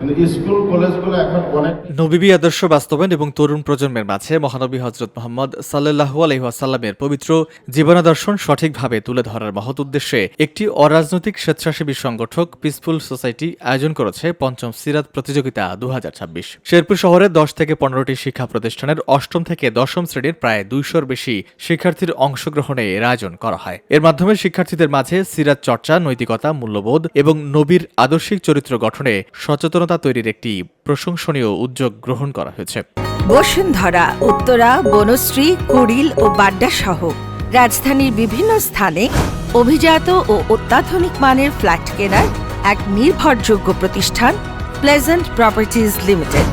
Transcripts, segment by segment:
School কলেজগুলো এখন অনেক নবী আদর্শ বাস্তবায়ন এবং তরুণ প্রজন্মের মাঝে মহানবী হযরত মুহাম্মদ সাল্লাল্লাহু আলাইহি ওয়াসাল্লামের পবিত্র জীবনাদর্শন সঠিকভাবে তুলে ধরার মহৎ উদ্দেশ্যে একটি অরাজনৈতিক স্বেচ্ছাসেবী সংগঠক পিসফুল সোসাইটি আয়োজন করেছে পঞ্চম সিরাত প্রতিযোগিতা 2026। শেরপুর শহরে 10 থেকে 15টি শিক্ষা প্রতিষ্ঠানের অষ্টম থেকে দশম শ্রেণীর প্রায় 200-র বেশি শিক্ষার্থীর অংশগ্রহণে এর আয়োজন করা হয়। এর মাধ্যমে শিক্ষার্থীদের মাঝে সিরাত চর্চা, নৈতিকতা, মূল্যবোধ এবং নবীর আদর্শিক চরিত্র গঠনে সচেতনতা তৈরির একটি প্রশংসনীয় উদ্যোগ গ্রহণ করা হয়েছে। বসুন্ধরা, উত্তরা, বনশ্রী, কুড়িল ও বাড্ডা সহ রাজধানীর বিভিন্ন স্থানে অভিজাত ও অত্যাধুনিক মানের ফ্ল্যাট কেনার এক নির্ভরযোগ্য প্রতিষ্ঠান প্লেজেন্ট প্রপার্টিজ লিমিটেড।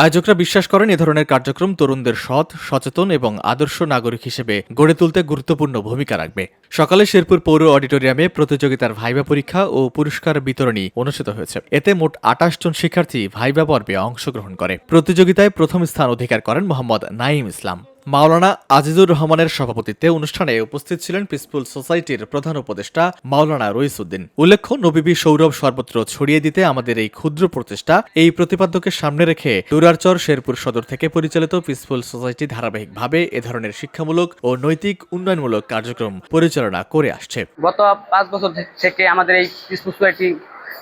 আয়োজকরা বিশ্বাস করেন এ ধরনের কার্যক্রম তরুণদের সৎ, সচেতন এবং আদর্শ নাগরিক হিসেবে গড়ে তুলতে গুরুত্বপূর্ণ ভূমিকা রাখবে। সকালে শেরপুর পৌর অডিটোরিয়ামে প্রতিযোগিতার ভাইবা পরীক্ষা ও পুরস্কার বিতরণী অনুষ্ঠিত হয়েছে। এতে মোট 28 জন শিক্ষার্থী ভাইবা পর্বে অংশগ্রহণ করে। প্রতিযোগিতায় প্রথম স্থান অধিকার করেন মোহাম্মদ নাঈম ইসলাম। মাওলানা আজিজুর রহমানের সভাপতিত্বে অনুষ্ঠানে উপস্থিত ছিলেন পিসফুল সোসাইটির প্রধান উপদেষ্টা মাওলানা রইসউদ্দিন। উল্লেখ্য, নবীবী সৌরভ সর্বত্র ছড়িয়ে দিতে আমাদের এই ক্ষুদ্র প্রচেষ্টা এই প্রতিপাদ্যকে সামনে রেখে দুরারচর শেরপুর সদর থেকে পরিচালিত পিসফুল সোসাইটি ধারাবাহিকভাবে এ ধরনের শিক্ষামূলক ও নৈতিক উন্নয়নমূলক কার্যক্রম পরিচালনা করে আসছে। গত 5 বছর থেকে আমাদের এই পিসফুল সোসাইটি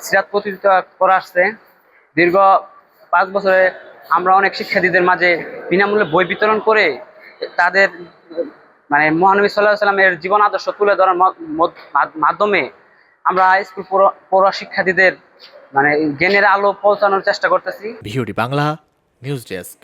সিরাত প্রতিযোগিতা করা আসছে। দীর্ঘ 5 বছরে আমরা অনেক শিক্ষার্থীদের মাঝে বিনামূল্যে বই বিতরণ করে তাদের মহানবী সাল্লাল্লাহু আলাইহি সাল্লামের জীবন আদর্শ তুলে ধরার মাধ্যমে আমরা স্কুল পড়ুয়া শিক্ষার্থীদের জ্ঞানের আলো পৌঁছানোর চেষ্টা করতেছি। VOD Bangla news desk.